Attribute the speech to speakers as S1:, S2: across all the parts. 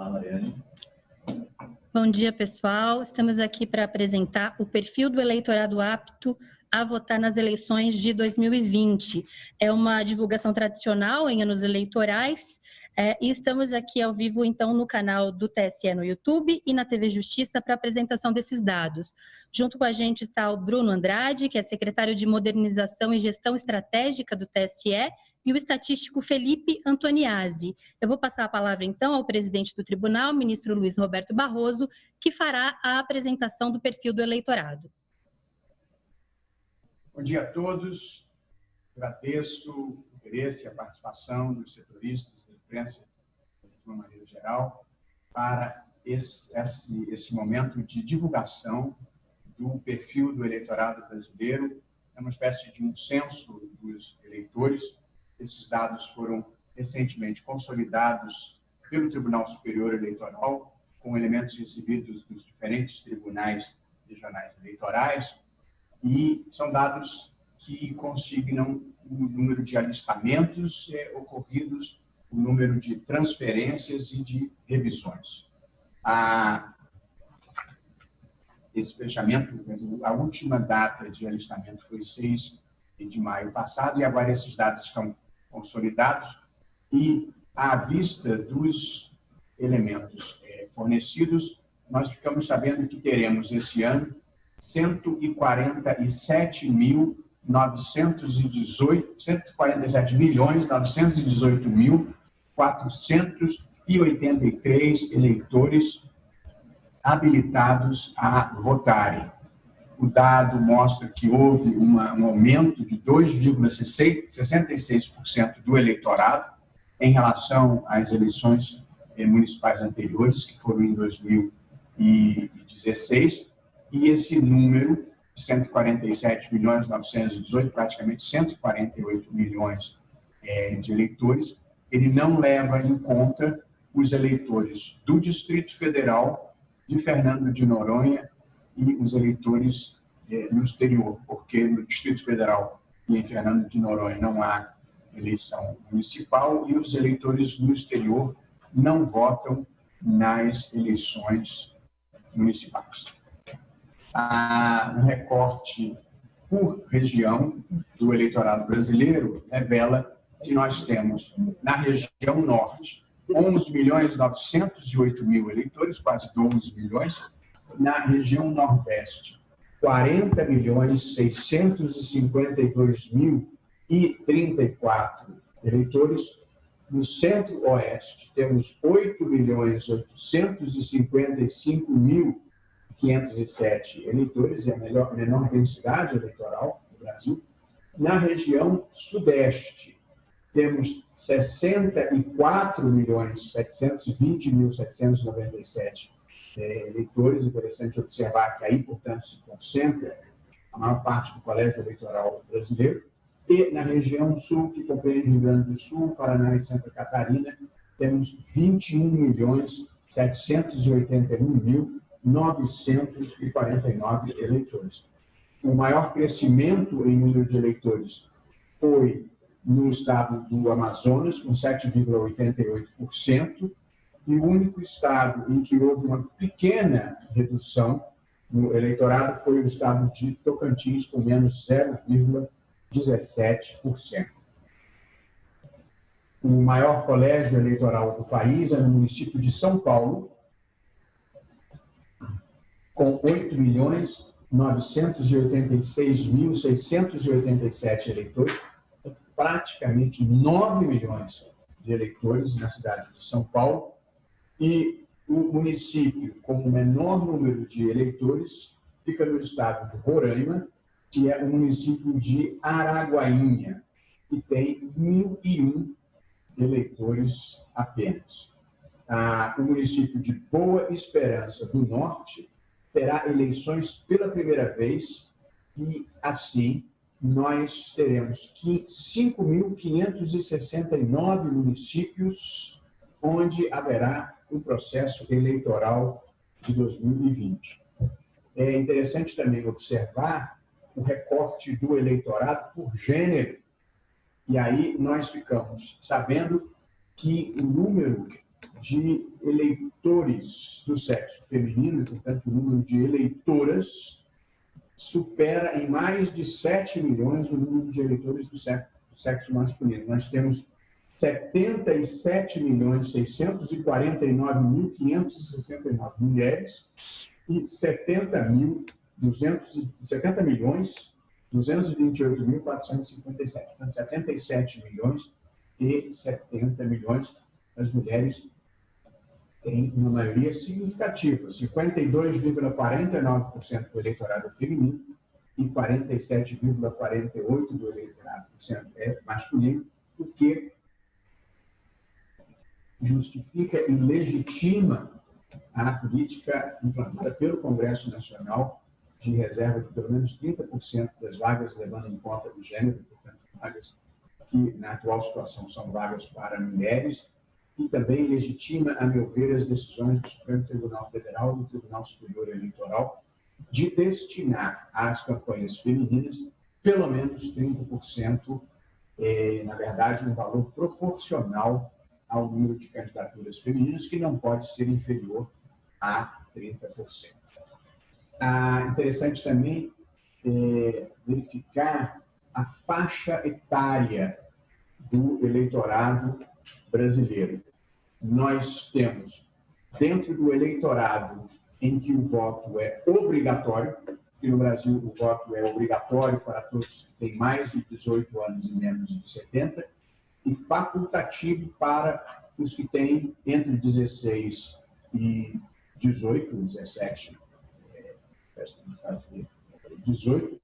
S1: Olá, Mariane.
S2: Bom dia, pessoal. Estamos aqui para apresentar o perfil do eleitorado apto a votar nas eleições de 2020. É uma divulgação tradicional em anos eleitorais e estamos aqui ao vivo, então, no canal do TSE no YouTube e na TV Justiça para apresentação desses dados. Junto com a gente está o Bruno Andrade, que é secretário de Modernização e Gestão Estratégica do TSE, e o estatístico Felipe Antoniazzi. Eu vou passar a palavra, então, ao presidente do tribunal, ministro Luiz Roberto Barroso, que fará a apresentação do perfil do eleitorado.
S3: Bom dia a todos. Agradeço o interesse e a participação dos setoristas da imprensa, de uma maneira geral, para esse momento de divulgação do perfil do eleitorado brasileiro. É uma espécie de um censo dos eleitores. Esses dados foram recentemente consolidados pelo Tribunal Superior Eleitoral, com elementos recebidos dos diferentes tribunais regionais eleitorais, e são dados que consignam o número de alistamentos ocorridos, o número de transferências e de revisões. Esse fechamento, a última data de alistamento foi 6 de maio passado, e agora esses dados estão consolidados, e à vista dos elementos fornecidos, nós ficamos sabendo que teremos esse ano 147.918.483 eleitores habilitados a votarem. O dado mostra que houve um aumento de 2,66% do eleitorado em relação às eleições municipais anteriores, que foram em 2016, e esse número, 147.918.000, praticamente 148 milhões de eleitores, ele não leva em conta os eleitores do Distrito Federal, de Fernando de Noronha, e os eleitores no exterior, porque no Distrito Federal e em Fernando de Noronha não há eleição municipal, e os eleitores no exterior não votam nas eleições municipais. Um recorte por região do eleitorado brasileiro revela que nós temos, na região norte, 11.908.000 eleitores, quase 12 milhões, na região nordeste, 40.652.034 eleitores. No centro-oeste, temos 8.855.507 eleitores, é a menor densidade eleitoral do Brasil. Na região sudeste, temos 64.720.797 eleitores. Interessante observar que aí, portanto, se concentra a maior parte do colégio eleitoral brasileiro. E na região sul, que compreende o Rio Grande do Sul, Paraná e Santa Catarina, temos 21.781.949 eleitores. O maior crescimento em número de eleitores foi no estado do Amazonas, com 7,88%, e o único estado em que houve uma pequena redução no eleitorado foi o estado de Tocantins, com menos 0,17%. O maior colégio eleitoral do país é no município de São Paulo, com 8.986.687 eleitores, praticamente 9 milhões de eleitores na cidade de São Paulo, e o município com o menor número de eleitores fica no estado de Roraima, que é o município de Araguainha, que tem 1.001 eleitores apenas. O município de Boa Esperança do Norte terá eleições pela primeira vez, e assim nós teremos 5.569 municípios onde haverá um processo eleitoral de 2020. É interessante também observar o recorte do eleitorado por gênero, e aí nós ficamos sabendo que o número de eleitores do sexo feminino, portanto, o número de eleitoras supera em mais de 7 milhões o número de eleitores do sexo masculino. Nós temos 77.649.569 mulheres e 70.228.457. Portanto, 77 milhões e 70 milhões das mulheres em uma maioria significativa, 52,49% do eleitorado feminino e 47,48% do eleitorado masculino, o que justifica e legitima a política implantada pelo Congresso Nacional de reserva de pelo menos 30% das vagas, levando em conta o gênero, portanto, vagas que na atual situação são vagas para mulheres, e também legitima, a meu ver, as decisões do Supremo Tribunal Federal e do Tribunal Superior Eleitoral de destinar às campanhas femininas pelo menos 30%, na verdade, um valor proporcional ao número de candidaturas femininas, que não pode ser inferior a 30%. Interessante também verificar a faixa etária do eleitorado brasileiro. Nós temos, dentro do eleitorado em que o voto é obrigatório, que no Brasil o voto é obrigatório para todos que têm mais de 18 anos e menos de 70, e facultativo para os que têm entre 16 e 18, 17, 18,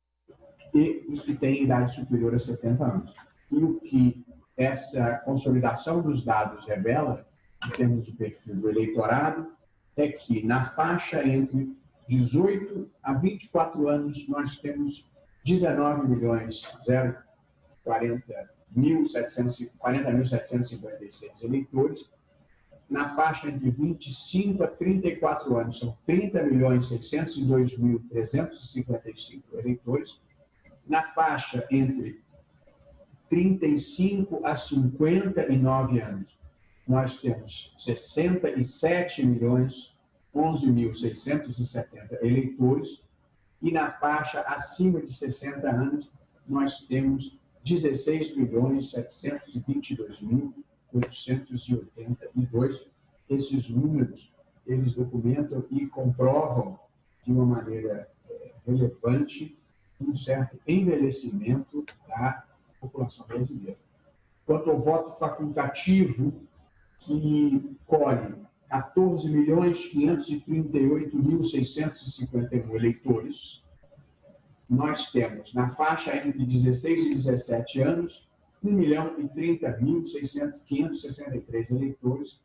S3: e os que têm idade superior a 70 anos. E o que essa consolidação dos dados revela, em termos de perfil do eleitorado, é que na faixa entre 18 a 24 anos nós temos 19.040.756 eleitores. Na faixa entre 25 a 34 anos são 30.602.355 eleitores. Na faixa entre 35 a 59 anos, nós temos 67.011.670 eleitores, e na faixa acima de 60 anos, nós temos 16.722.882. Esses números, eles documentam e comprovam de uma maneira relevante um certo envelhecimento da população brasileira. Quanto ao voto facultativo, que colhe 14.538.651 eleitores, nós temos, na faixa entre 16 e 17 anos, 1.030.563 eleitores,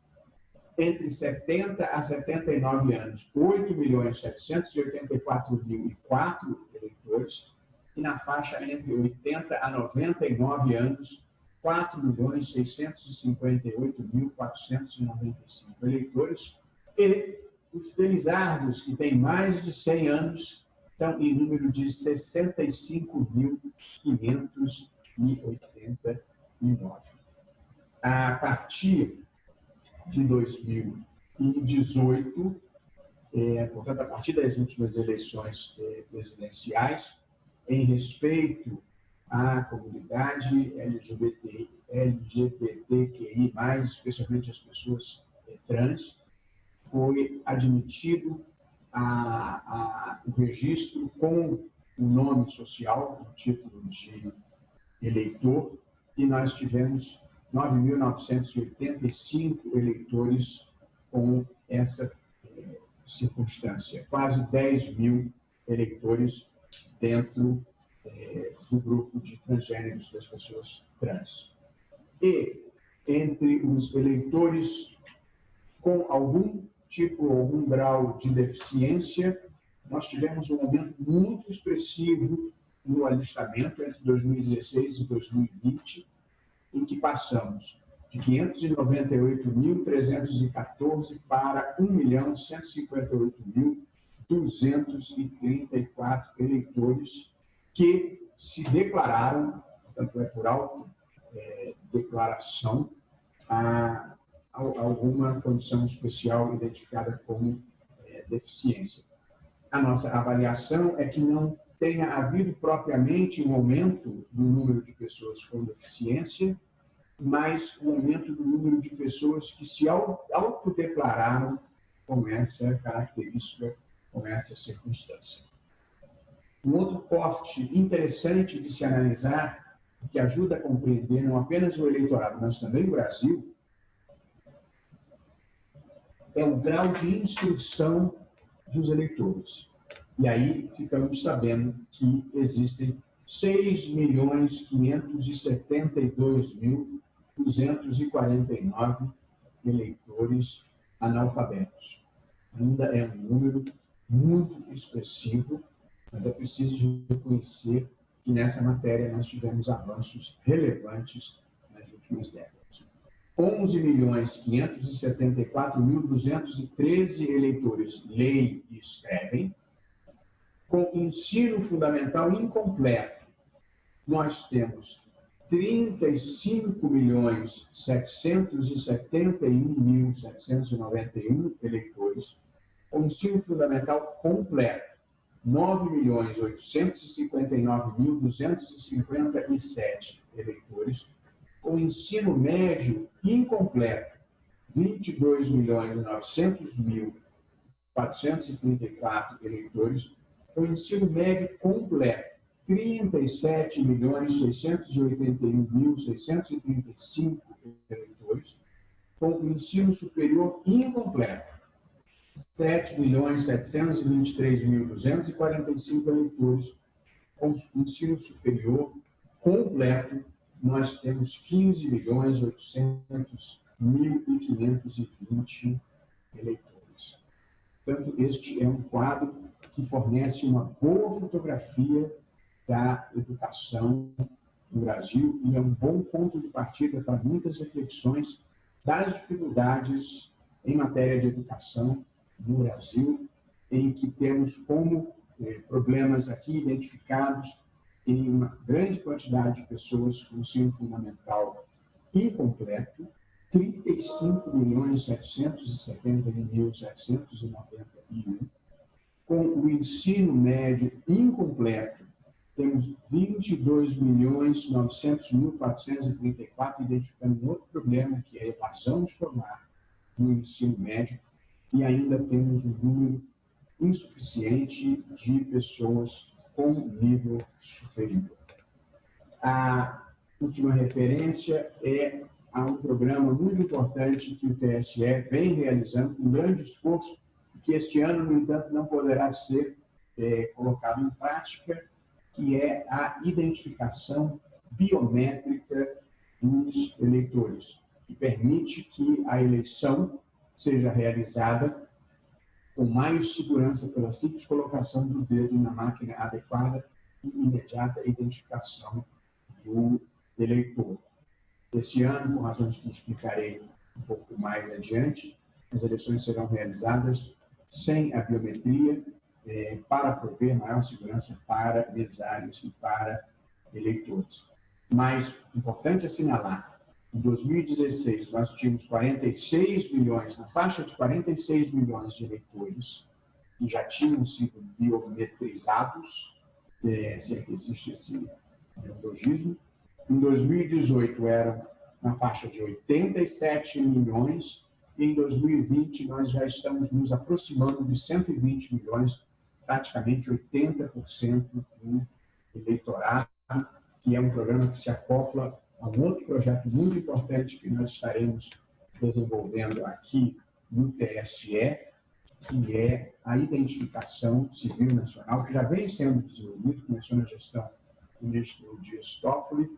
S3: entre 70 a 79 anos, 8.784.004 eleitores, e na faixa entre 80 a 99 anos, 4.658.495 eleitores, e os felizardos, que têm mais de 100 anos, estão em número de 65.589. A partir de 2018, portanto, a partir das últimas eleições presidenciais, em respeito à comunidade LGBTQI+, especialmente as pessoas trans, foi admitido o registro com o nome social, o título de eleitor, e nós tivemos 9.985 eleitores com essa circunstância, quase 10 mil eleitores dentro do grupo de transgêneros das pessoas trans. E entre os eleitores com algum tipo, algum grau de deficiência, nós tivemos um aumento muito expressivo no alistamento entre 2016 e 2020, em que passamos de 598.314 para 1.158.234 eleitores que se declararam, portanto é por autodeclaração, alguma condição especial identificada como deficiência. A nossa avaliação é que não tenha havido propriamente um aumento do número de pessoas com deficiência, mas um aumento do número de pessoas que se autodeclararam com essa característica, com essa circunstância. Um outro corte interessante de se analisar, que ajuda a compreender não apenas o eleitorado, mas também o Brasil, é o grau de instrução dos eleitores. E aí ficamos sabendo que existem 6.572.249 eleitores analfabetos. Ainda é um número muito expressivo, mas é preciso reconhecer que nessa matéria nós tivemos avanços relevantes nas últimas décadas. 11.574.213 eleitores leem e escrevem. Com ensino fundamental incompleto, nós temos 35.771.791 eleitores. Com ensino fundamental completo, 9.859.257 eleitores. Com ensino médio incompleto, 22.900.434 eleitores. Com ensino médio completo, 37.681.635 eleitores. Com ensino superior incompleto, 7.723.245 eleitores. Com ensino superior completo, nós temos 15.800.520 eleitores. Portanto, este é um quadro que fornece uma boa fotografia da educação no Brasil e é um bom ponto de partida para muitas reflexões das dificuldades em matéria de educação no Brasil, em que temos como problemas aqui identificados em uma grande quantidade de pessoas com ensino fundamental incompleto, 35.771.791. Com o ensino médio incompleto, temos 22.900.434, identificando um outro problema, que é a evasão escolar no ensino médio, e ainda temos um número insuficiente de pessoas com nível superior. A última referência é a um programa muito importante que o TSE vem realizando com grande esforço, que este ano, no entanto, não poderá ser colocado em prática, que é a identificação biométrica dos eleitores, que permite que a eleição seja realizada com mais segurança pela simples colocação do dedo na máquina adequada e imediata identificação do eleitor. Esse ano, por razões que explicarei um pouco mais adiante, as eleições serão realizadas sem a biometria, para prover maior segurança para mesários e para eleitores. Mas, importante assinalar, em 2016, nós tínhamos 46 milhões, na faixa de 46 milhões de eleitores que já tinham sido biometrizados, se é que existe esse neologismo. Em 2018, eram na faixa de 87 milhões, e em 2020 nós já estamos nos aproximando de 120 milhões, praticamente 80% do eleitorado, que é um programa que se acopla a um outro projeto muito importante que nós estaremos desenvolvendo aqui no TSE, que é a identificação civil nacional, que já vem sendo desenvolvido, começou na gestão do ministro Dias Toffoli,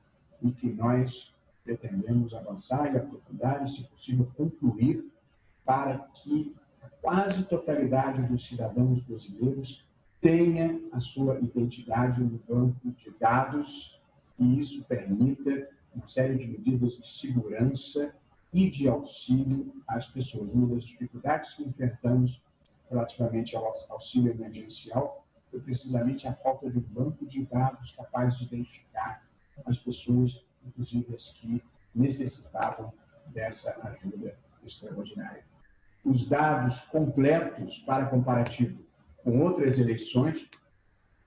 S3: e que nós pretendemos avançar e aprofundar e, se possível, concluir para que a quase totalidade dos cidadãos brasileiros tenha a sua identidade no banco de dados, e isso permita uma série de medidas de segurança e de auxílio às pessoas. Uma das dificuldades que enfrentamos relativamente ao auxílio emergencial foi precisamente a falta de um banco de dados capaz de identificar as pessoas, inclusive as que necessitavam dessa ajuda extraordinária. Os dados completos para comparativo com outras eleições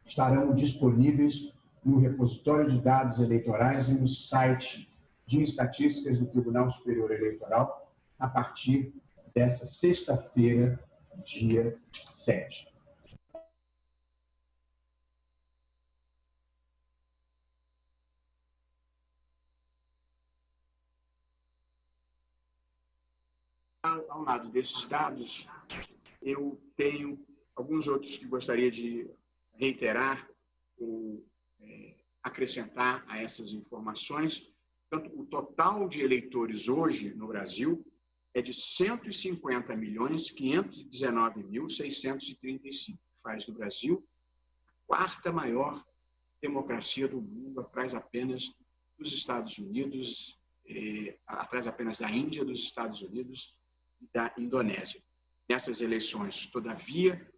S3: estarão disponíveis no repositório de dados eleitorais e no site de estatísticas do Tribunal Superior Eleitoral a partir dessa sexta-feira, dia 7. Ao lado desses dados, eu tenho alguns outros que gostaria de reiterar ou acrescentar a essas informações. Portanto, o total de eleitores hoje no Brasil é de 150.519.635, que faz do Brasil a quarta maior democracia do mundo, atrás apenas dos Estados Unidos, atrás apenas da Índia, dos Estados Unidos e da Indonésia. Nessas eleições, todavia,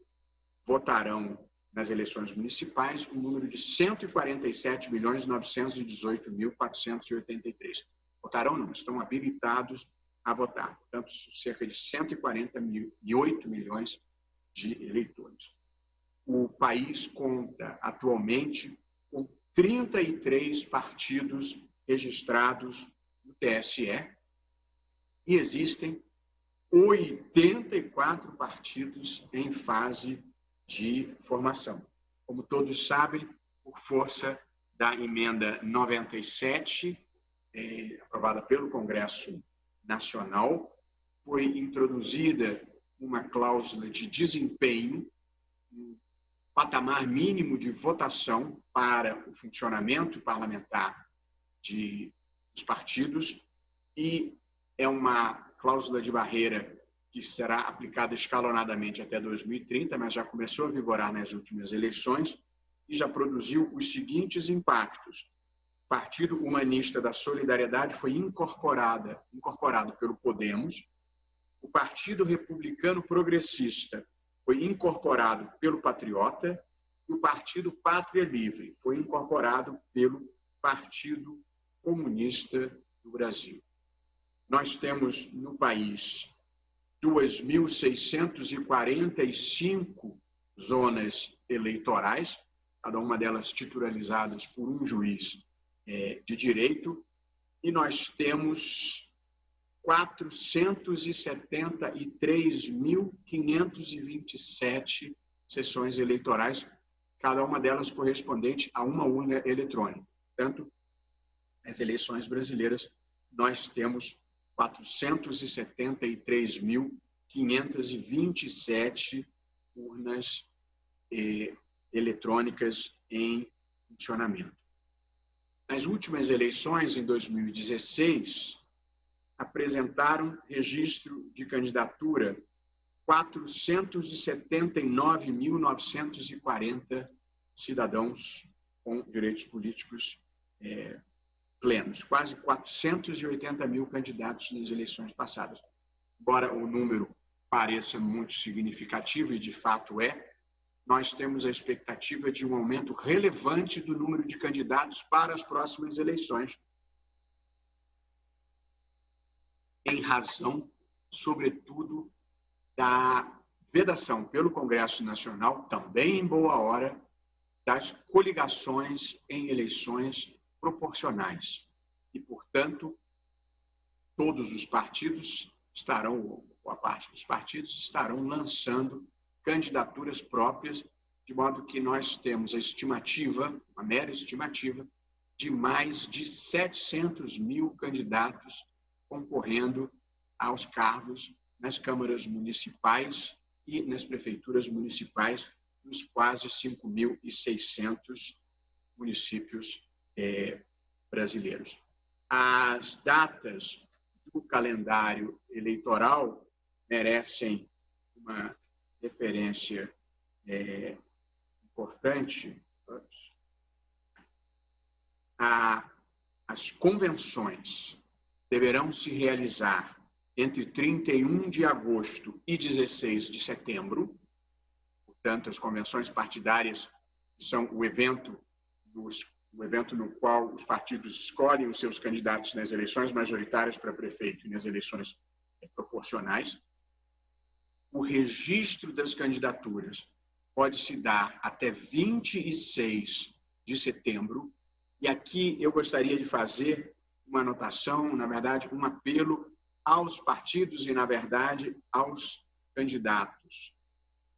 S3: votarão nas eleições municipais um número de 147.918.483. Votarão não, estão habilitados a votar. Portanto, cerca de 148 milhões de eleitores. O país conta atualmente com 33 partidos registrados no TSE e existem 84 partidos em fase de formação. Como todos sabem, por força da emenda 97, aprovada pelo Congresso Nacional, foi introduzida uma cláusula de desempenho, um patamar mínimo de votação para o funcionamento parlamentar dos partidos, e é uma cláusula de barreira que será aplicada escalonadamente até 2030, mas já começou a vigorar nas últimas eleições e já produziu os seguintes impactos. O Partido Humanista da Solidariedade foi incorporado pelo Podemos, o Partido Republicano Progressista foi incorporado pelo Patriota e o Partido Pátria Livre foi incorporado pelo Partido Comunista do Brasil. Nós temos no país 2.645 zonas eleitorais, cada uma delas titularizadas por um juiz de direito, e nós temos 473.527 sessões eleitorais, cada uma delas correspondente a uma urna eletrônica. Portanto, nas eleições brasileiras, nós temos 473.527 urnas eletrônicas em funcionamento. Nas últimas eleições, em 2016, apresentaram registro de candidatura 479.940 cidadãos com direitos políticos plenos, quase 480 mil candidatos nas eleições passadas. Embora o número pareça muito significativo, e de fato nós temos a expectativa de um aumento relevante do número de candidatos para as próximas eleições, em razão, sobretudo, da vedação pelo Congresso Nacional, também em boa hora, das coligações em eleições proporcionais. E, portanto, todos os partidos estarão, ou a parte dos partidos, estarão lançando candidaturas próprias, de modo que nós temos a estimativa, uma mera estimativa, de mais de 700 mil candidatos concorrendo aos cargos nas câmaras municipais e nas prefeituras municipais nos quase 5.600 municípios brasileiros. As datas do calendário eleitoral merecem uma referência importante. As convenções deverão se realizar entre 31 de agosto e 16 de setembro. Portanto, as convenções partidárias são o evento no qual os partidos escolhem os seus candidatos nas eleições majoritárias para prefeito e nas eleições proporcionais. O registro das candidaturas pode se dar até 26 de setembro. E aqui eu gostaria de fazer uma anotação, na verdade, um apelo aos partidos e, na verdade, aos candidatos.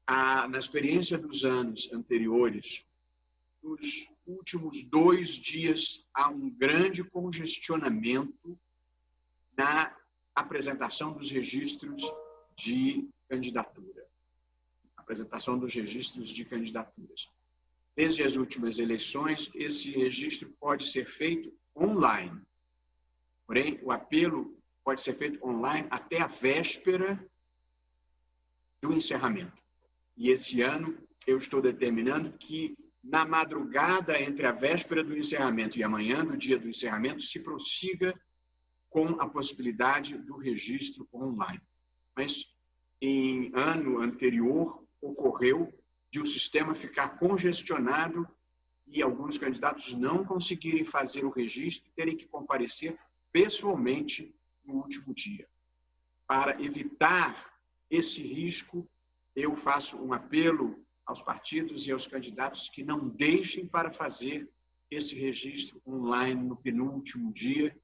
S3: Na experiência dos anos anteriores, nos últimos 2 dias, há um grande congestionamento na apresentação dos registros de candidatura. Apresentação dos registros de candidaturas. Desde as últimas eleições, esse registro pode ser feito online. Porém, o apelo pode ser feito online até a véspera do encerramento. E esse ano, eu estou determinando que, na madrugada entre a véspera do encerramento e amanhã, do dia do encerramento, se prossiga com a possibilidade do registro online. Mas, em ano anterior, ocorreu de o sistema ficar congestionado e alguns candidatos não conseguirem fazer o registro e terem que comparecer pessoalmente no último dia. Para evitar esse risco, eu faço um apelo aos partidos e aos candidatos que não deixem para fazer esse registro online no penúltimo dia,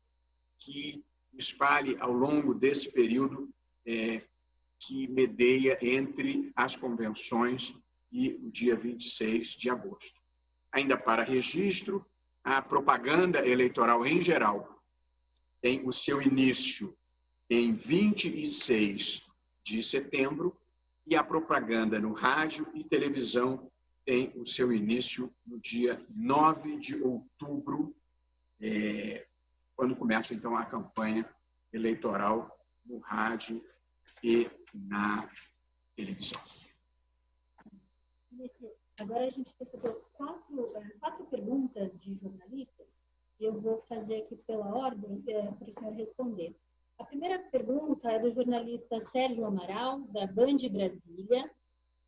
S3: que espalhe ao longo desse período que medeia entre as convenções e o dia 26 de agosto. Ainda para registro, a propaganda eleitoral em geral tem o seu início em 26 de setembro e a propaganda no rádio e televisão tem o seu início no dia 9 de outubro, quando começa, então, a campanha eleitoral no rádio e na televisão.
S2: Agora a gente recebeu quatro perguntas de jornalistas e eu vou fazer aqui pela ordem para o senhor responder. A primeira pergunta é do jornalista Sérgio Amaral, da Band Brasília.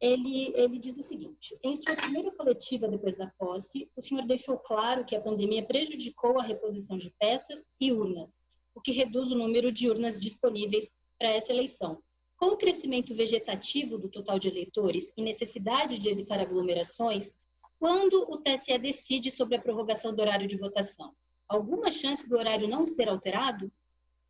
S2: Ele diz o seguinte: em sua primeira coletiva depois da posse, o senhor deixou claro que a pandemia prejudicou a reposição de peças e urnas, o que reduz o número de urnas disponíveis para essa eleição. Com o crescimento vegetativo do total de eleitores e necessidade de evitar aglomerações, quando o TSE decide sobre a prorrogação do horário de votação? Alguma chance do horário não ser alterado?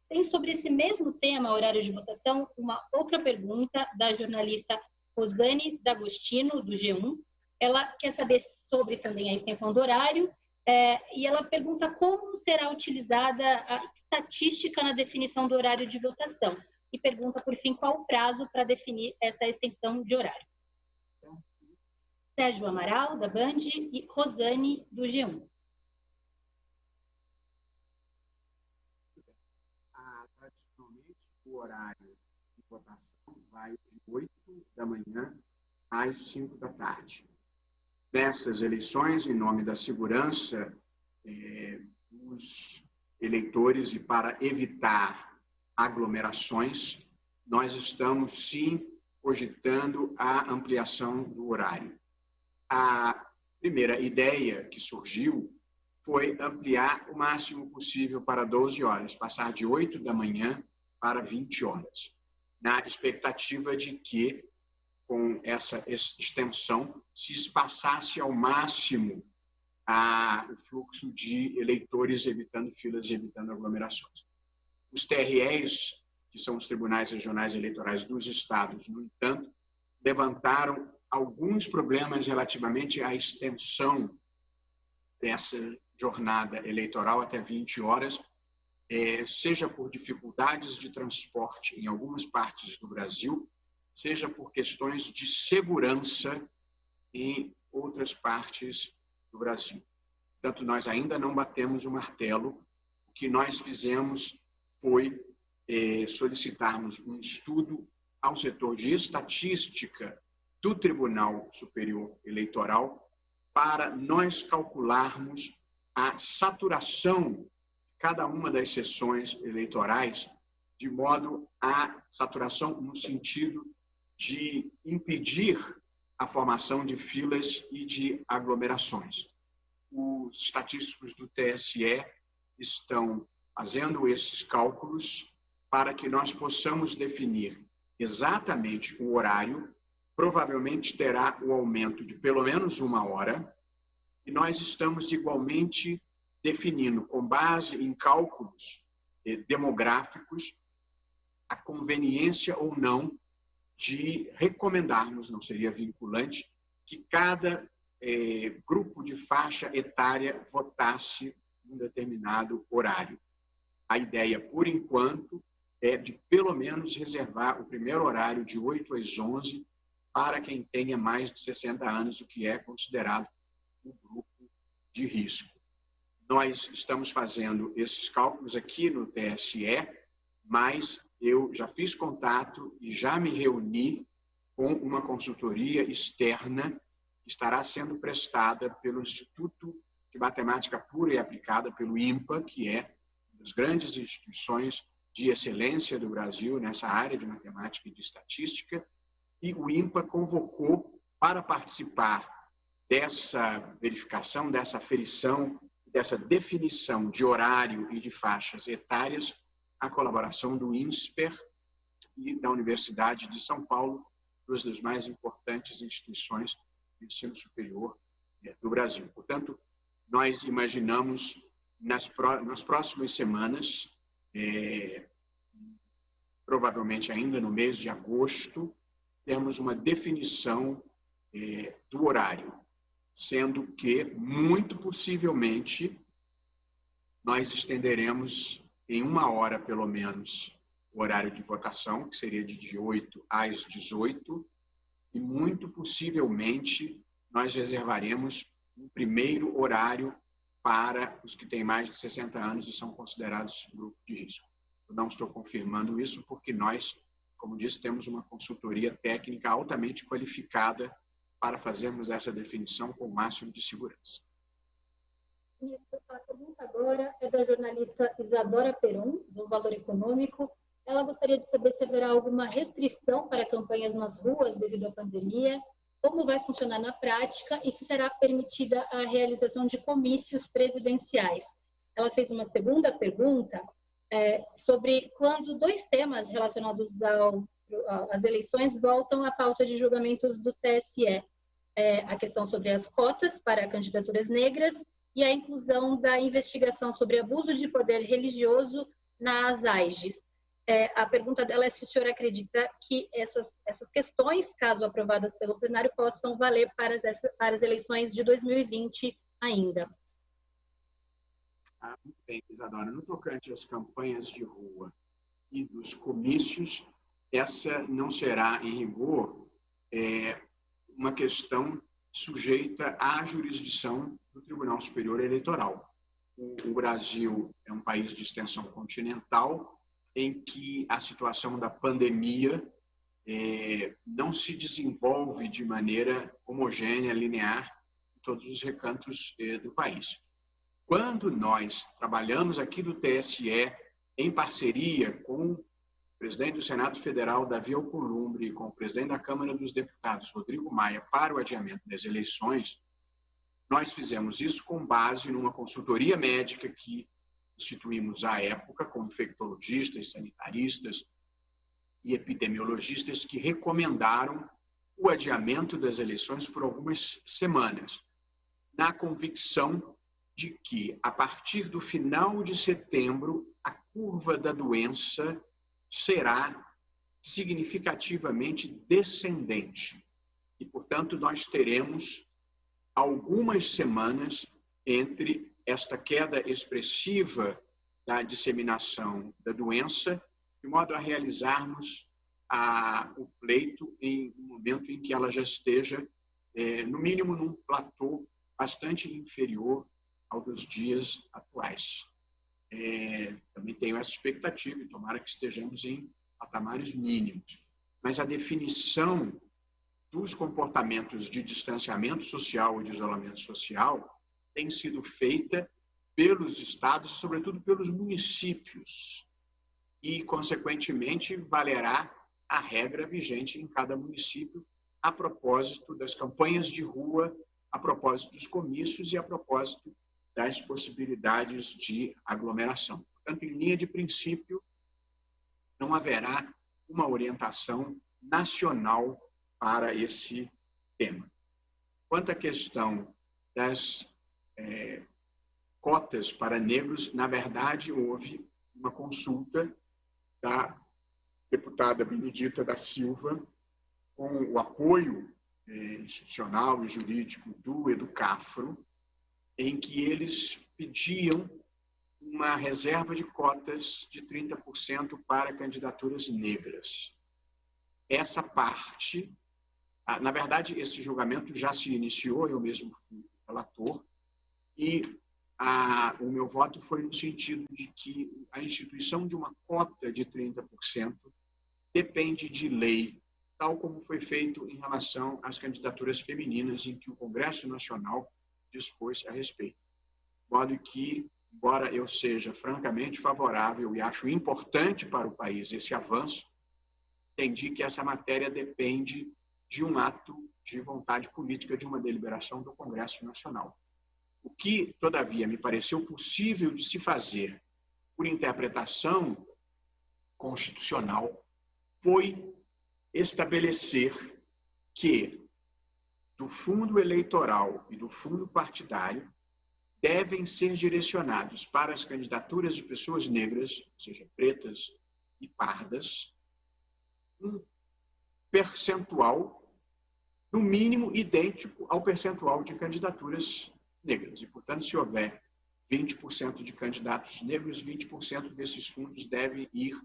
S2: Tem sobre esse mesmo tema, horário de votação, uma outra pergunta da jornalista Rosane D'Agostino, do G1. Ela quer saber sobre também a extensão do horário e ela pergunta como será utilizada a estatística na definição do horário de votação. E pergunta, por fim, qual o prazo para definir essa extensão de horário. Sérgio Amaral, da Band, e Rosane, do G1.
S3: Tradicionalmente, o horário de votação vai de 8 da manhã às 5 da tarde. Nessas eleições, em nome da segurança dos eleitores e para evitar aglomerações, nós estamos, sim, cogitando a ampliação do horário. A primeira ideia que surgiu foi ampliar o máximo possível para 12 horas, passar de 8 da manhã para 20 horas, na expectativa de que, com essa extensão, se espaçasse ao máximo o fluxo de eleitores, evitando filas e evitando aglomerações. Os TREs, que são os Tribunais Regionais Eleitorais dos Estados, no entanto, levantaram alguns problemas relativamente à extensão dessa jornada eleitoral até 20 horas, seja por dificuldades de transporte em algumas partes do Brasil, seja por questões de segurança em outras partes do Brasil. Portanto, nós ainda não batemos o martelo. O que nós fizemos foi solicitarmos um estudo ao setor de estatística do Tribunal Superior Eleitoral para nós calcularmos a saturação de cada uma das sessões eleitorais, de modo a saturação no sentido de impedir a formação de filas e de aglomerações. Os estatísticos do TSE estão fazendo esses cálculos para que nós possamos definir exatamente o horário. Provavelmente terá o aumento de pelo menos 1 hora, e nós estamos igualmente definindo, com base em cálculos demográficos, a conveniência ou não de recomendarmos, não seria vinculante, que cada grupo de faixa etária votasse em um determinado horário. A ideia, por enquanto, é de pelo menos reservar o primeiro horário de 8 às 11 para quem tenha mais de 60 anos, o que é considerado um grupo de risco. Nós estamos fazendo esses cálculos aqui no TSE, mas eu já fiz contato e já me reuni com uma consultoria externa que estará sendo prestada pelo Instituto de Matemática Pura e Aplicada, pelo INPA, que é uma das grandes instituições de excelência do Brasil nessa área de matemática e de estatística, e o INPA convocou para participar dessa verificação, dessa aferição, dessa definição de horário e de faixas etárias, a colaboração do INSPER e da Universidade de São Paulo, duas das mais importantes instituições de ensino superior do Brasil. Portanto, nós imaginamos nas próximas semanas, provavelmente ainda no mês de agosto, temos uma definição do horário, sendo que, muito possivelmente, nós estenderemos em 1 hora, pelo menos, o horário de votação, que seria de 8 às 18, e, muito possivelmente, nós reservaremos um primeiro horário para os que têm mais de 60 anos e são considerados grupo de risco. Eu não estou confirmando isso porque nós, como disse, temos uma consultoria técnica altamente qualificada para fazermos essa definição com o máximo de segurança.
S2: Ministro, a pergunta agora é da jornalista Isadora Peron, do Valor Econômico. Ela gostaria de saber se haverá alguma restrição para campanhas nas ruas devido à pandemia, como vai funcionar na prática e se será permitida a realização de comícios presidenciais. Ela fez uma segunda pergunta sobre quando 2 temas relacionados às eleições voltam à pauta de julgamentos do TSE. A questão sobre as cotas para candidaturas negras e a inclusão da investigação sobre abuso de poder religioso nas AIGs. A pergunta dela é se o senhor acredita que essas questões, caso aprovadas pelo plenário, possam valer para as eleições de 2020 ainda.
S3: Muito bem, Isadora. No tocante às campanhas de rua e dos comícios, essa não será, em rigor, uma questão sujeita à jurisdição do Tribunal Superior Eleitoral. O Brasil é um país de extensão continental em que a situação da pandemia não se desenvolve de maneira homogênea, linear, em todos os recantos do país. Quando nós trabalhamos aqui do TSE em parceria com o presidente do Senado Federal, Davi Alcolumbre, e com o presidente da Câmara dos Deputados, Rodrigo Maia, para o adiamento das eleições, nós fizemos isso com base numa consultoria médica que instituímos à época, com infectologistas, sanitaristas e epidemiologistas que recomendaram o adiamento das eleições por algumas semanas, na convicção de que, a partir do final de setembro, a curva da doença será significativamente descendente. E, portanto, nós teremos algumas semanas entre esta queda expressiva da disseminação da doença, de modo a realizarmos o pleito em um momento em que ela já esteja, no mínimo, num platô bastante inferior ao dos dias atuais. Também tenho essa expectativa, e tomara que estejamos em patamares mínimos. Mas a definição dos comportamentos de distanciamento social ou de isolamento social tem sido feita pelos estados, sobretudo pelos municípios, e, consequentemente, valerá a regra vigente em cada município a propósito das campanhas de rua, a propósito dos comícios e a propósito das possibilidades de aglomeração. Portanto, em linha de princípio, não haverá uma orientação nacional para esse tema. Quanto à questão das cotas para negros, na verdade, houve uma consulta da deputada Benedita da Silva, com o apoio institucional e jurídico do Educafro, em que eles pediam uma reserva de cotas de 30% para candidaturas negras. Essa parte, na verdade, esse julgamento já se iniciou, eu mesmo fui relator, e o meu voto foi no sentido de que a instituição de uma cota de 30% depende de lei, tal como foi feito em relação às candidaturas femininas, em que o Congresso Nacional dispôs a respeito. De modo que, embora eu seja francamente favorável e acho importante para o país esse avanço, entendi que essa matéria depende de um ato de vontade política, de uma deliberação do Congresso Nacional. O que, todavia, me pareceu possível de se fazer por interpretação constitucional foi estabelecer que do fundo eleitoral e do fundo partidário devem ser direcionados para as candidaturas de pessoas negras, ou seja, pretas e pardas, um percentual, no mínimo, idêntico ao percentual de candidaturas negras. E, portanto, se houver 20% de candidatos negros, 20% desses fundos devem ir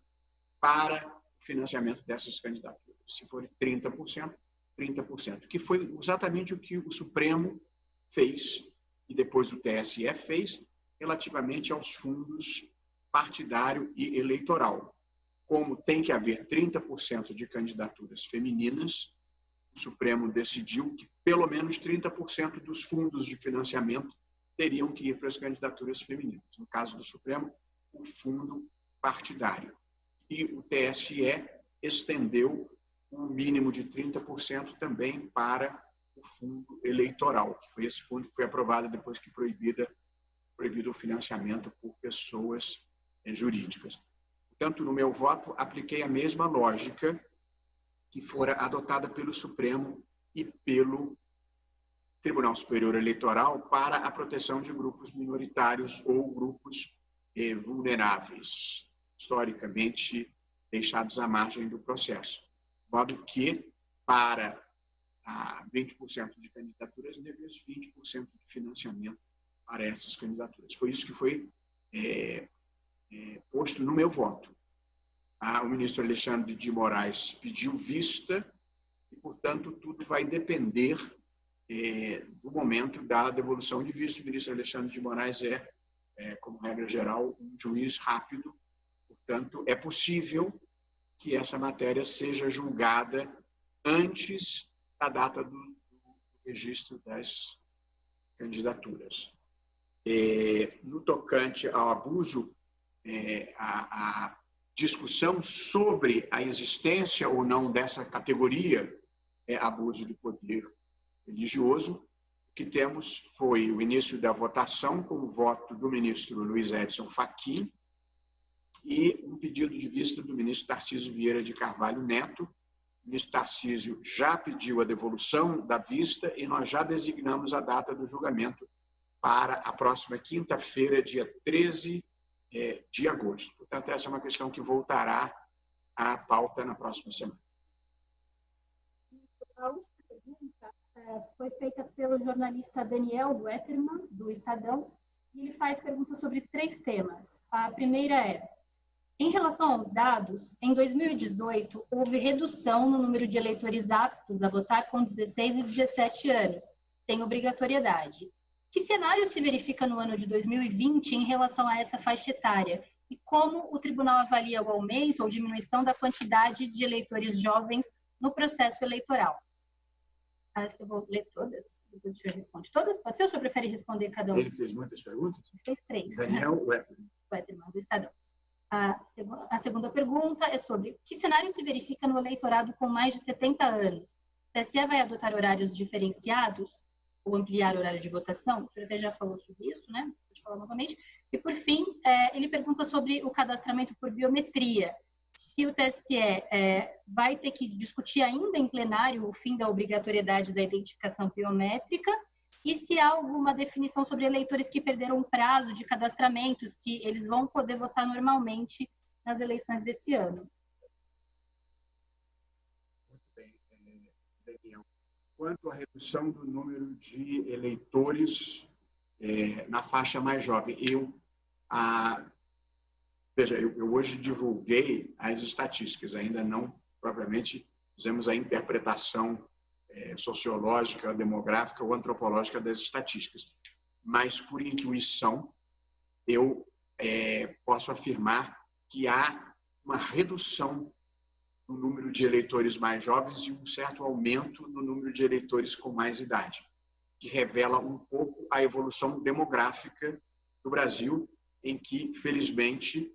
S3: para o financiamento dessas candidaturas. Se for 30%, 30%, que foi exatamente o que o Supremo fez e depois o TSE fez relativamente aos fundos partidário e eleitoral. Como tem que haver 30% de candidaturas femininas, o Supremo decidiu que pelo menos 30% dos fundos de financiamento teriam que ir para as candidaturas femininas. No caso do Supremo, o fundo partidário. E o TSE estendeu um mínimo de 30% também para o fundo eleitoral, que foi esse fundo que foi aprovado depois que proibido o financiamento por pessoas jurídicas. Portanto, no meu voto, apliquei a mesma lógica que fora adotada pelo Supremo e pelo Tribunal Superior Eleitoral para a proteção de grupos minoritários ou grupos vulneráveis, historicamente deixados à margem do processo. De modo que, para 20% de candidaturas negras, 20% de financiamento para essas candidaturas. Foi isso que foi posto no meu voto. O ministro Alexandre de Moraes pediu vista e, portanto, tudo vai depender do momento da devolução de vista. O ministro Alexandre de Moraes como regra geral, um juiz rápido. Portanto, é possível que essa matéria seja julgada antes da data do registro das candidaturas. No tocante ao abuso, a discussão sobre a existência ou não dessa categoria abuso de poder religioso, o que temos foi o início da votação com o voto do ministro Luiz Edson Fachin e um pedido de vista do ministro Tarcísio Vieira de Carvalho Neto. O ministro Tarcísio já pediu a devolução da vista e nós já designamos a data do julgamento para a próxima quinta-feira, dia 13 de agosto. Portanto, essa é uma questão que voltará à pauta na próxima semana.
S2: A última pergunta foi feita pelo jornalista Daniel Wettermann, do Estadão, e ele faz perguntas sobre 3 temas. A primeira é: em relação aos dados, em 2018, houve redução no número de eleitores aptos a votar com 16 e 17 anos, sem obrigatoriedade. Que cenário se verifica no ano de 2020 em relação a essa faixa etária? E como o tribunal avalia o aumento ou diminuição da quantidade de eleitores jovens no processo eleitoral? Eu vou ler todas, depois o senhor responde todas. Pode ser ou o senhor prefere responder cada um?
S3: Ele fez muitas perguntas?
S2: Ele fez 3.
S3: Daniel
S2: Wettermann, do Estadão. A segunda pergunta é sobre que cenário se verifica no eleitorado com mais de 70 anos? O TSE vai adotar horários diferenciados ou ampliar o horário de votação? O senhor até já falou sobre isso, né? Pode falar novamente. E, por fim, ele pergunta sobre o cadastramento por biometria. se o TSE vai ter que discutir ainda em plenário o fim da obrigatoriedade da identificação biométrica e se há alguma definição sobre eleitores que perderam o prazo de cadastramento, se eles vão poder votar normalmente nas eleições desse ano.
S3: Muito bem, Daniel. Quanto à redução do número de eleitores na faixa mais jovem, veja, eu hoje divulguei as estatísticas, ainda não propriamente fizemos a interpretação sociológica, demográfica ou antropológica das estatísticas, mas por intuição eu posso afirmar que há uma redução no número de eleitores mais jovens e um certo aumento no número de eleitores com mais idade, que revela um pouco a evolução demográfica do Brasil, em que, felizmente,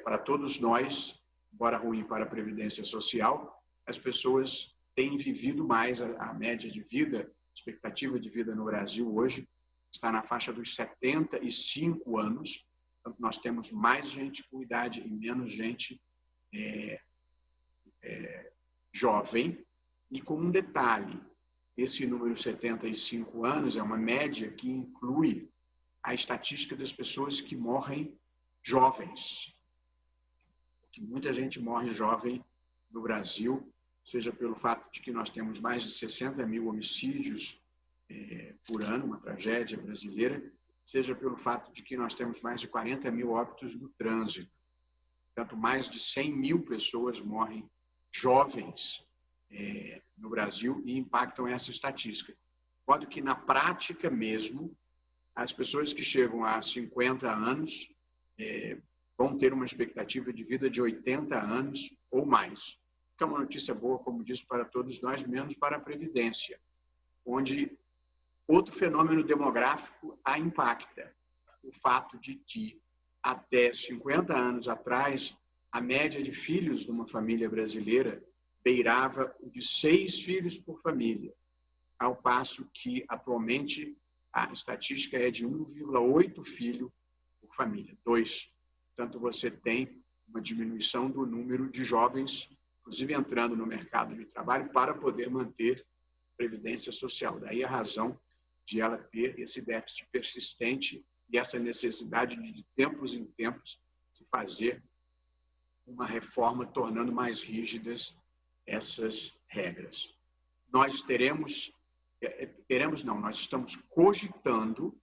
S3: para todos nós, embora ruim para a Previdência Social, as pessoas têm vivido mais. A média de vida, a expectativa de vida no Brasil hoje está na faixa dos 75 anos. Então, nós temos mais gente com idade e menos gente jovem. E com um detalhe, esse número 75 anos é uma média que inclui a estatística das pessoas que morrem jovens. Porque muita gente morre jovem no Brasil, seja pelo fato de que nós temos mais de 60 mil homicídios por ano, uma tragédia brasileira, seja pelo fato de que nós temos mais de 40 mil óbitos no trânsito. Portanto, mais de 100 mil pessoas morrem jovens no Brasil e impactam essa estatística. De modo que, na prática mesmo, as pessoas que chegam a 50 anos vão ter uma expectativa de vida de 80 anos ou mais. Que é uma notícia boa, como disse, para todos nós, menos para a Previdência, onde outro fenômeno demográfico a impacta. O fato de que, até 50 anos atrás, a média de filhos de uma família brasileira beirava o de 6 filhos por família, ao passo que, atualmente, a estatística é de 1,8 filho por família, 2. Portanto, você tem uma diminuição do número de jovens, inclusive entrando no mercado de trabalho, para poder manter a previdência social. Daí a razão de ela ter esse déficit persistente e essa necessidade de tempos em tempos se fazer uma reforma tornando mais rígidas essas regras. Nós nós estamos cogitando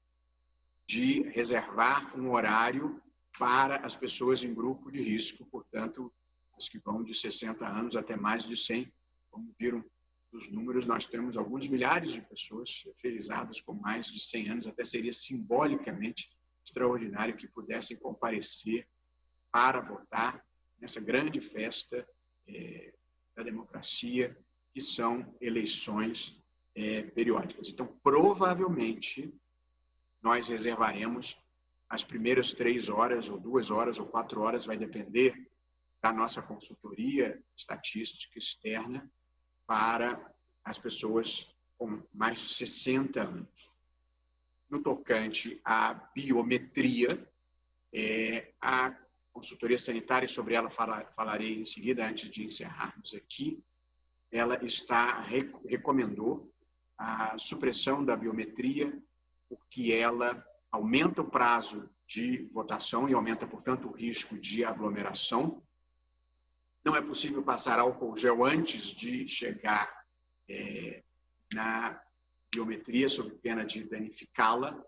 S3: de reservar um horário para as pessoas em grupo de risco, portanto, os que vão de 60 anos até mais de 100, como viram dos números, nós temos alguns milhares de pessoas felizadas com mais de 100 anos, até seria simbolicamente extraordinário que pudessem comparecer para votar nessa grande festa da democracia, que são eleições periódicas. Então, provavelmente, nós reservaremos as primeiras 3 horas, ou 2 horas, ou 4 horas, vai depender da nossa consultoria estatística externa, para as pessoas com mais de 60 anos. No tocante à biometria, a consultoria sanitária, sobre ela falarei em seguida, antes de encerrarmos aqui, ela recomendou a supressão da biometria, porque ela aumenta o prazo de votação e aumenta, portanto, o risco de aglomeração. Não é possível passar álcool gel antes de chegar na biometria, sob pena de danificá-la.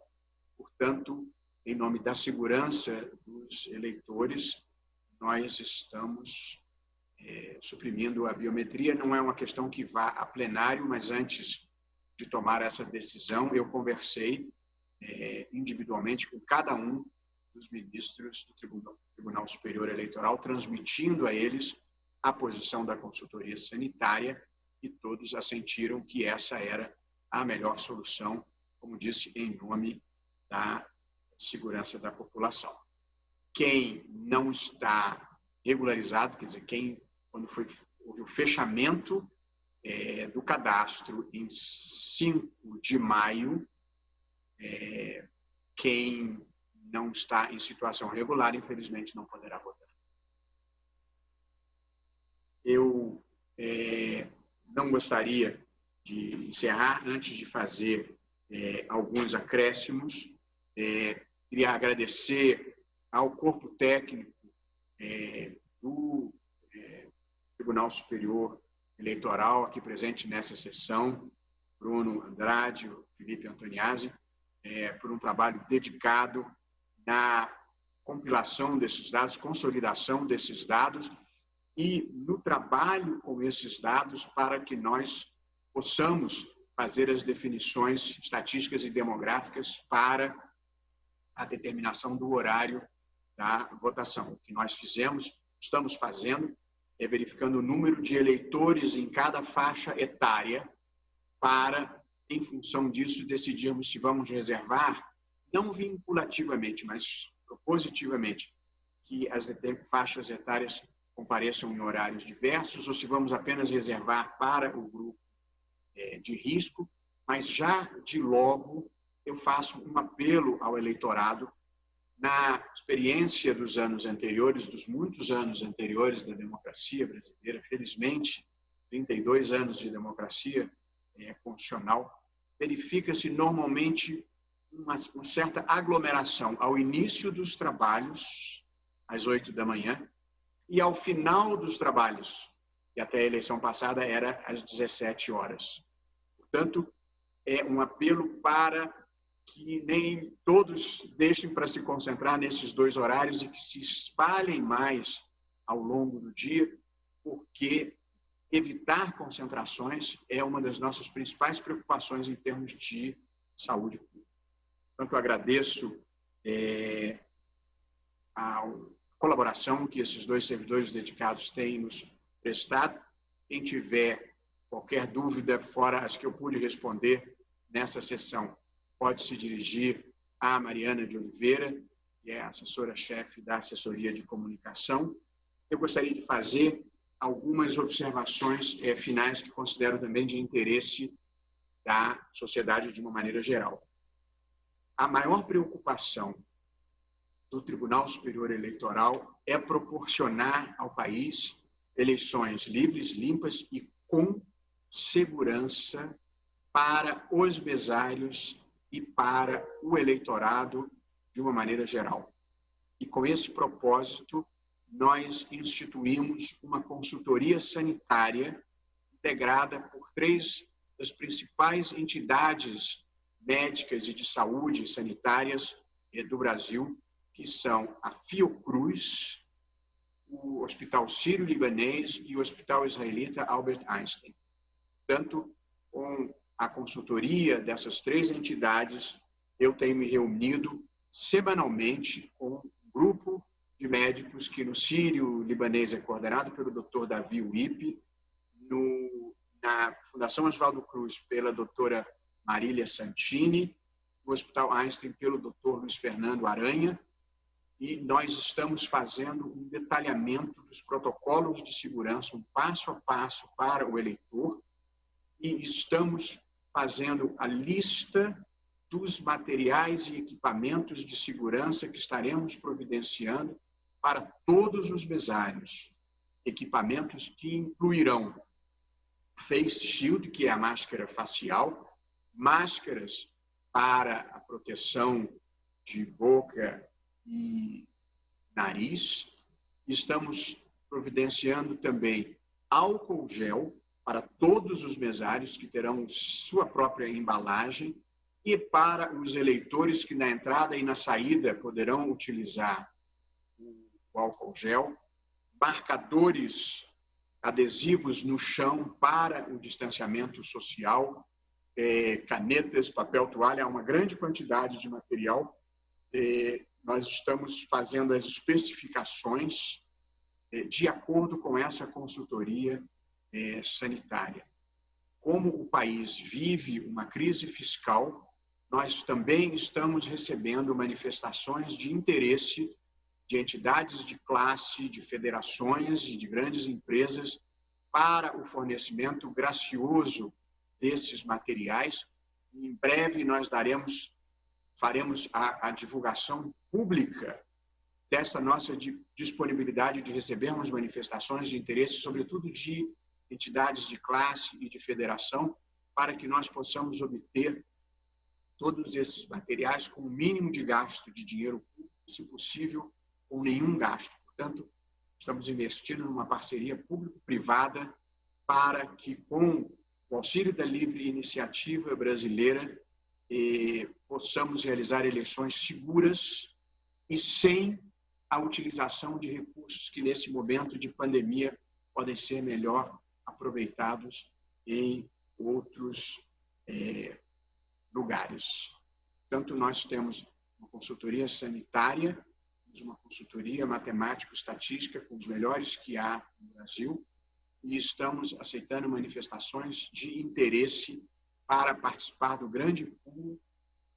S3: Portanto, em nome da segurança dos eleitores, nós estamos suprimindo a biometria. Não é uma questão que vá a plenário, mas antes de tomar essa decisão, eu conversei individualmente com cada um dos ministros do Tribunal Superior Eleitoral, transmitindo a eles a posição da consultoria sanitária, e todos assentiram que essa era a melhor solução, como disse, em nome da segurança da população. Quem não está regularizado, quer dizer, quando houve o fechamento do cadastro em 5 de maio, quem não está em situação regular, infelizmente, não poderá votar. Eu não gostaria de encerrar antes de fazer alguns acréscimos. Queria agradecer ao corpo técnico do Tribunal Superior Eleitoral, aqui presente nessa sessão, Bruno Andrade, Felipe Antoniazzi, por um trabalho dedicado na compilação desses dados, consolidação desses dados e no trabalho com esses dados para que nós possamos fazer as definições estatísticas e demográficas para a determinação do horário da votação. O que nós estamos fazendo, é verificando o número de eleitores em cada faixa etária para, em função disso, decidirmos se vamos reservar, não vinculativamente, mas propositivamente, que as faixas etárias compareçam em horários diversos, ou se vamos apenas reservar para o grupo de risco, mas já de logo eu faço um apelo ao eleitorado. Na experiência dos anos anteriores, dos muitos anos anteriores da democracia brasileira, felizmente, 32 anos de democracia constitucional, verifica-se normalmente uma certa aglomeração ao início dos trabalhos, às 8 da manhã, e ao final dos trabalhos, que até a eleição passada era às 17 horas. Portanto, é um apelo para que nem todos deixem para se concentrar nesses dois horários e que se espalhem mais ao longo do dia, porque evitar concentrações é uma das nossas principais preocupações em termos de saúde pública. Portanto, eu agradeço a colaboração que esses dois servidores dedicados têm nos prestado. Quem tiver qualquer dúvida, fora as que eu pude responder nessa sessão, pode se dirigir à Mariana de Oliveira, que é a assessora-chefe da Assessoria de Comunicação. Eu gostaria de fazer algumas observações finais que considero também de interesse da sociedade de uma maneira geral. A maior preocupação do Tribunal Superior Eleitoral é proporcionar ao país eleições livres, limpas e com segurança para os mesários e para o eleitorado de uma maneira geral. E com esse propósito, nós instituímos uma consultoria sanitária integrada por 3 das principais entidades médicas e de saúde sanitárias do Brasil, que são a Fiocruz, o Hospital Sírio-Libanês e o Hospital Israelita Albert Einstein. Portanto, com a consultoria dessas 3 entidades, eu tenho me reunido semanalmente com um grupo de médicos que no Sírio-Libanês é coordenado pelo Dr. Davi Uip, na Fundação Oswaldo Cruz pela doutora Marília Santini, no Hospital Einstein pelo Dr. Luiz Fernando Aranha, e nós estamos fazendo um detalhamento dos protocolos de segurança, um passo a passo para o eleitor, e estamos fazendo a lista dos materiais e equipamentos de segurança que estaremos providenciando para todos os mesários. Equipamentos que incluirão face shield, que é a máscara facial, máscaras para a proteção de boca e nariz. Estamos providenciando também álcool gel para todos os mesários, que terão sua própria embalagem, e para os eleitores que na entrada e na saída poderão utilizar o álcool gel, marcadores adesivos no chão para o distanciamento social, canetas, papel toalha, há uma grande quantidade de material. Nós estamos fazendo as especificações de acordo com essa consultoria sanitária. Como o país vive uma crise fiscal, nós também estamos recebendo manifestações de interesse de entidades de classe, de federações e de grandes empresas para o fornecimento gracioso desses materiais. Em breve nós faremos a divulgação pública desta nossa disponibilidade de recebermos manifestações de interesse, sobretudo de entidades de classe e de federação, para que nós possamos obter todos esses materiais com o mínimo de gasto de dinheiro público, se possível, com nenhum gasto. Portanto, estamos investindo numa parceria público-privada para que, com o auxílio da livre iniciativa brasileira, possamos realizar eleições seguras e sem a utilização de recursos que, nesse momento de pandemia, podem ser melhor aproveitados em outros lugares. Tanto nós temos uma consultoria sanitária, uma consultoria matemático-estatística com os melhores que há no Brasil, e estamos aceitando manifestações de interesse para participar do grande pool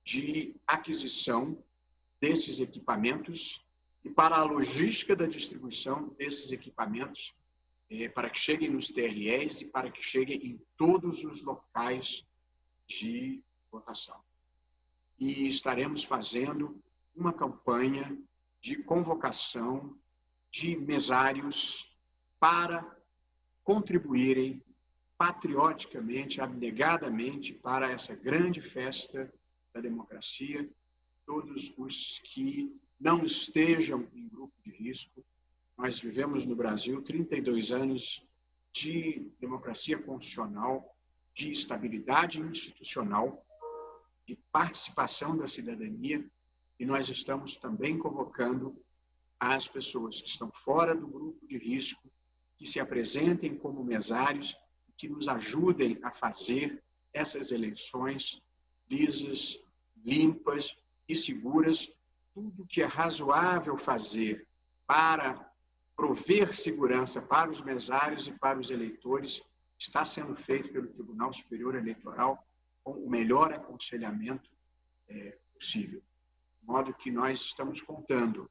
S3: de aquisição desses equipamentos e para a logística da distribuição desses equipamentos, para que cheguem nos TREs e para que cheguem em todos os locais de votação. E estaremos fazendo uma campanha de convocação de mesários para contribuírem patrioticamente, abnegadamente para essa grande festa da democracia, todos os que não estejam em grupo de risco. Nós vivemos no Brasil 32 anos de democracia constitucional, de estabilidade institucional, de participação da cidadania, e nós estamos também convocando as pessoas que estão fora do grupo de risco, que se apresentem como mesários, que nos ajudem a fazer essas eleições lisas, limpas e seguras. Tudo que é razoável fazer para prover segurança para os mesários e para os eleitores está sendo feito pelo Tribunal Superior Eleitoral com o melhor aconselhamento possível. De modo que nós estamos contando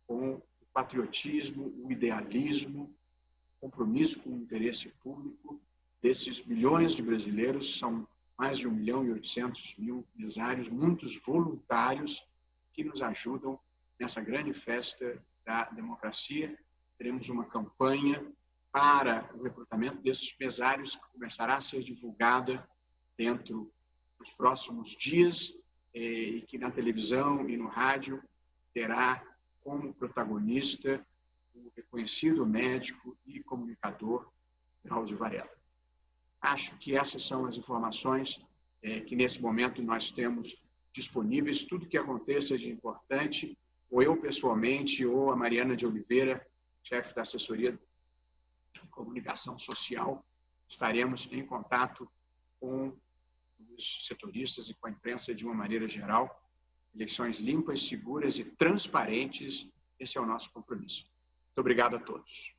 S3: com o patriotismo, o idealismo, o compromisso com o interesse público desses milhões de brasileiros. São mais de 1.800.000 mesários, muitos voluntários que nos ajudam nessa grande festa da democracia. Teremos uma campanha para o recrutamento desses mesários que começará a ser divulgada dentro dos próximos dias e que na televisão e no rádio terá como protagonista o reconhecido médico e comunicador Drauzio Varela. Acho que essas são as informações que nesse momento nós temos disponíveis. Tudo que aconteça de importante, ou eu pessoalmente, ou a Mariana de Oliveira, chefe da assessoria de comunicação social, estaremos em contato com os setoristas e com a imprensa de uma maneira geral. Eleições limpas, seguras e transparentes, esse é o nosso compromisso. Muito obrigado a todos.